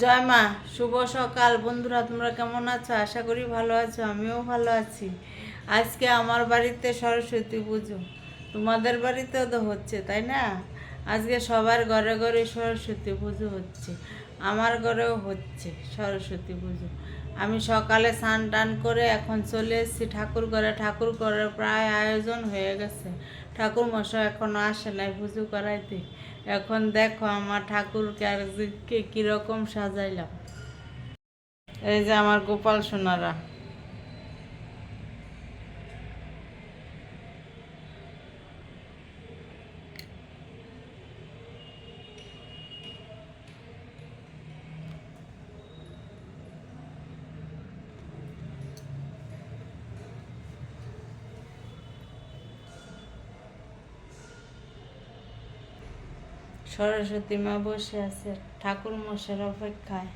জয় মা, শুভ সকাল বন্ধুরা। তোমরা কেমন আছো? আশা করি ভালো আছো, আমিও ভালো আছি। আজকে আমার বাড়িতে সরস্বতী পুজো, তোমাদের বাড়িতেও তো হচ্ছে তাই না? আজকে সবার ঘরে ঘরে সরস্বতী পুজো হচ্ছে, আমার ঘরেও হচ্ছে সরস্বতী পুজো। আমি সকালে স্নান টান করে এখন চলে এসেছি ঠাকুর ঘরে। ঠাকুর ঘরে প্রায় আয়োজন হয়ে গেছে, ঠাকুর মশাই এখনো আসে নাই পুজো করাইতে। এখন দেখো আমার ঠাকুরকে আর কিরকম সাজাইলাম। এই যে আমার গোপাল সোনারা। সরস্বতী মা বসে আছে ঠাকুর মশার অপেক্ষায়।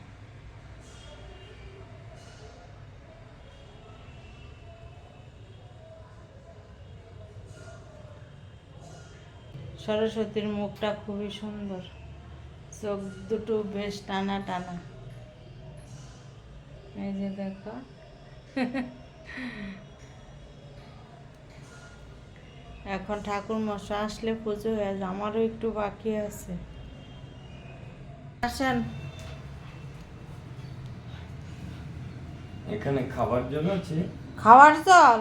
সরস্বতীর মুখটা খুবই সুন্দর, চোখ দুটো বেশ টানা টানা। এই যে দেখো, এখন ঠাকুর মশাই আসলে পুজো হয়ে যাবে। আমারও একটু বাকি আছে। আসেন। এখানে খাবার জন্য আছে, খাওয়ার জল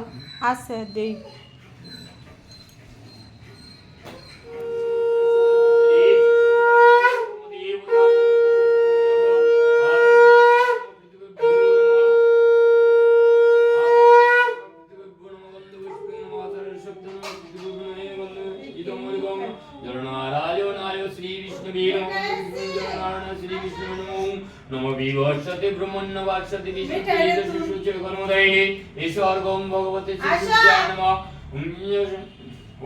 আছে, দেই। নমো বিবর্ষতে ব্রহ্মণ্য বার্ষতে বিশুদ্ধ শিশুচে কর্মদায়িনী ঈশ্বরগম ভগবতে শ্রীসূর্যায় নমঃ।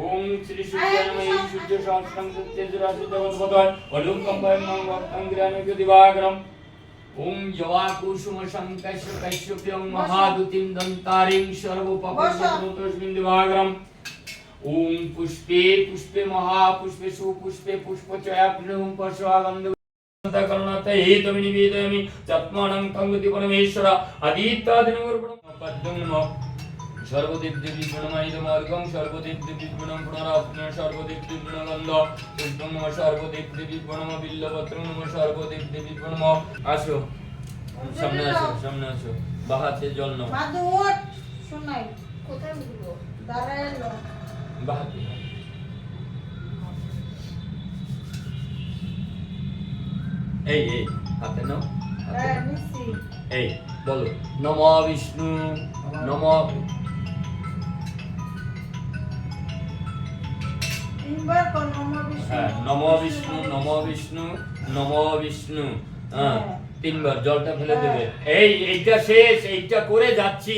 ওম শ্রী সূর্যায় নমঃ। এই সূর্য সহস্রং তেজরাশি জগৎপতয় অলুকম্ভয়ং ভক্তং জ্ঞানজ্ঞ দিবাকরম। ওম জবা কুসুম সংকস্য কশ্যপ্যং মহাদুতিম দন্তারিং সর্বোপকর্মতস্মিন দিবাকরম। ওম পুষ্পে পুষ্পে মহাপুষ্পে সুপুষ্পে পুষ্পচয়া প্রিয়ং পশাগন্ধ করুণাতে হেতমি নিবেদয়ামি চত্মানং তঙ্গতি পরমেশ্বর আদিত্যাদিনগরপণম পদ্মং নমঃ। সর্বদেব দেবী প্রণমাইদমার্গং সর্বদেব দেবী প্রণম পুনরাপ্ন সর্বদেব দেবী প্রণগন্ধ পুষ্পং নমঃ। সর্বদেব দেবী প্রণম বিল্লপত্রং নমঃ। সর্বদেব দেবী প্রণম। আসো সামনে আসো, সামনে আসো, বাহাতে জল নাও। মাদু ওঠ, শোনাই কোথায় উঠবো? দাঁড়ায় এলো বাহাতে এই এই হাতে নাও, হাতে নাও। নিছি। এই বলো নম বিষ্ণু নম। তিনবার কর নম বিষ্ণু। হ্যাঁ নম বিষ্ণু নম বিষ্ণু নম বিষ্ণু। হ্যাঁ তিনবার জলটা ফেলে দেবে। এইটা শেষ, এইটা করে যাচ্ছি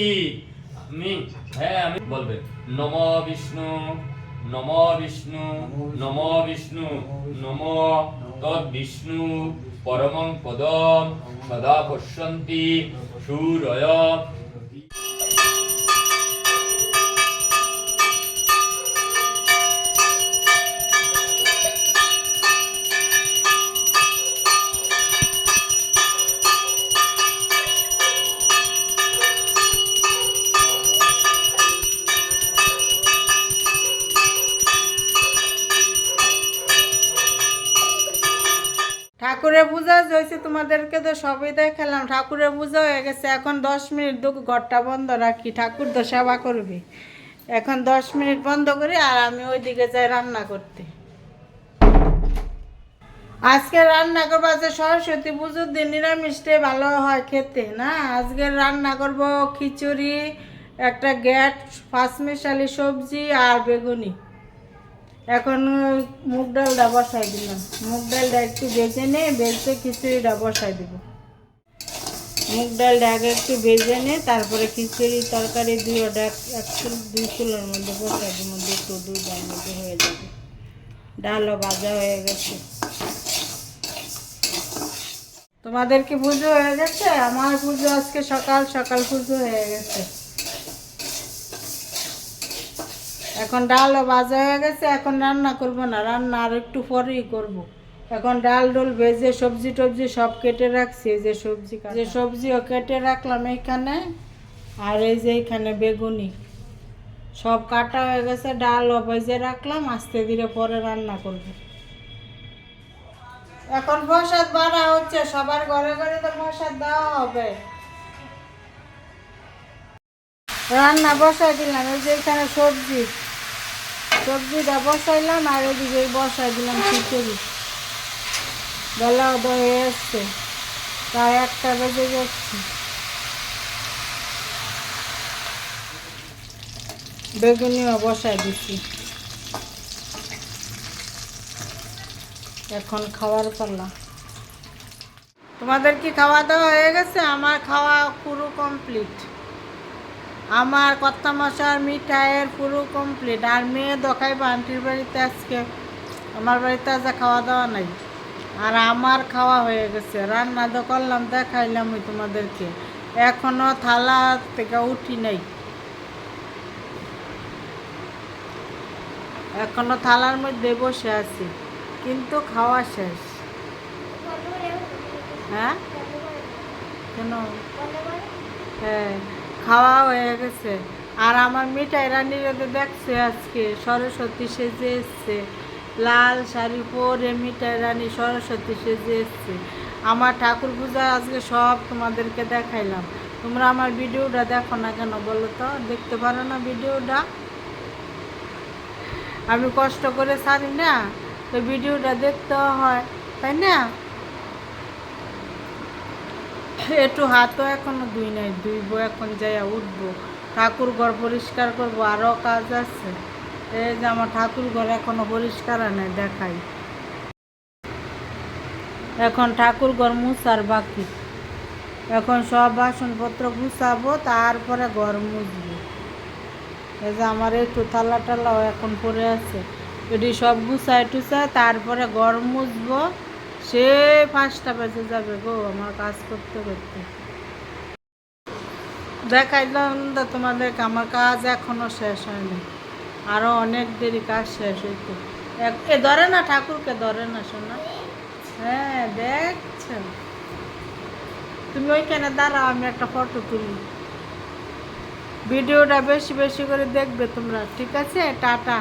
আমি। হ্যাঁ আমি বলবে নম বিষ্ণু নম বিষ্ণু নম বিষ্ণু নম তদ বিষ্ণু পরমং পদম সদা পশ্যন্তি সূরয়। ঠাকুরের পূজা হয়েছে, তোমাদেরকে তো সবই দেখালাম। ঠাকুরের পূজা হয়ে গেছে, এখন 10 মিনিট ঘরটা বন্ধ রাখি, ঠাকুর তো সেবা করবে। এখন 10 মিনিট বন্ধ করি আর আমি ওইদিকে যাই রান্না করতে। আজকে রান্না করবো, আজকে সরস্বতী পুজোর দিন নিরামিষটাই ভালো হয় খেতে না। আজকে রান্না করব খিচুড়ি, একটা গ্যাট, পাঁচমিশালি সবজি আর বেগুনি। এখন মুগ ডালটা বসাই দিলাম, মুগ ডালটা একটু ভেজে নিয়ে ভেজে খিচুড়িটা বসাই দেবো। মুগ ডালটা আগে একটু ভেজে নিয়ে তারপরে খিচুড়ি তরকারি দুই চুলোর মধ্যে বসাই দেবো, দুই ডাল মধ্যে হয়ে যাবে। ডালও ভাজা হয়ে গেছে। তোমাদের কি পুজো হয়ে গেছে? আমার পুজো আজকে সকাল সকাল পুজো হয়ে গেছে। এখন ডালও ভাজা হয়ে গেছে, এখন রান্না করব না, রান্না আর একটু পরেই করব। এখন ডাল ডোল ভেজে সবজি টবজি সব কেটে রাখছি, এই যে সবজি যে সবজিও কেটে রাখলাম এইখানে। আর এই যে এইখানে বেগুনি সব কাটা হয়ে গেছে, ডালও ভেজে রাখলাম, আস্তে ধীরে পরে রান্না করব। এখন প্রসাদ বাড়া হচ্ছে, সবার ঘরে ঘরে তো প্রসাদ দেওয়া হবে। রান্না বসাই দিলাম, এই যে এখানে সবজিটা বসাইলাম, আর এদিকে বসাই দিলাম খিচুড়ি। বেলাও হয়ে এসছে, প্রায় 1টা বেজে যাচ্ছে। বেগুনিও বসাই দিচ্ছি, এখন খাওয়ার পালা। তোমাদের কি খাওয়া দাওয়া হয়ে গেছে? আমার খাওয়া পুরো কমপ্লিট, আমার কর্তা মশার মিঠাইয়ের পুরো কমপ্লিট। আর মেয়ে দেখাইবো আন্টির বাড়িতে আজকে, আমার বাড়িতে আজ খাওয়া দাওয়া নাই। আর আমার খাওয়া হয়ে গেছে, রান্না তো করলাম, দেখাইলাম ওই তোমাদেরকে। এখনো থালা থেকে উঠি নাই, এখনো থালার মধ্যে বসে আছি, কিন্তু খাওয়া শেষ। হ্যাঁ কেন? হ্যাঁ, খাওয়া হয়ে গেছে। আর আমার মিঠাই রানীরা তো দেখছে আজকে সরস্বতী সেজে এসছে, লাল শাড়ি পরে মিঠাই রানী সরস্বতী সেজে এসছে। আমার ঠাকুর পূজা আজকে সব তোমাদেরকে দেখাইলাম। তোমরা আমার ভিডিওটা দেখো না কেন বলো তো? দেখতে পারো না ভিডিওটা? আমি কষ্ট করে ছাড়ি না, তো ভিডিওটা দেখতে হয়, তাই না? একটু হাতও এখনো ধুই নাই, ধুইবো, এখন যাইয়া উঠবো, ঠাকুর ঘর পরিষ্কার করবো, আরও কাজ আছে। এই যে আমার ঠাকুর ঘর এখনো পরিষ্কার নাই, দেখাই। এখন ঠাকুর ঘর মুছার বাকি, এখন সব বাসনপত্র গুছাবো, তারপরে ঘর মুছবো। এই যে আমার একটু থালা টালাও এখন পড়ে আছে, এটি সব গুছাই টুছাই তারপরে ঘর মুছবো। সে 5টা বেজে যাবে গো আমার কাজ করতে করতে। দেখাইলাম তো তোমাদেরকে, আমার কাজ এখনো শেষ হয়নি, আরো অনেক দেরি কাজ শেষ হইতে। এ ধরে না, ঠাকুরকে ধরে না শোনা। হ্যাঁ দেখছো, তুমি ওইখানে দাঁড়াও, আমি একটা ফটো তুলি। ভিডিওটা বেশি বেশি করে দেখবে তোমরা, ঠিক আছে? টাটা।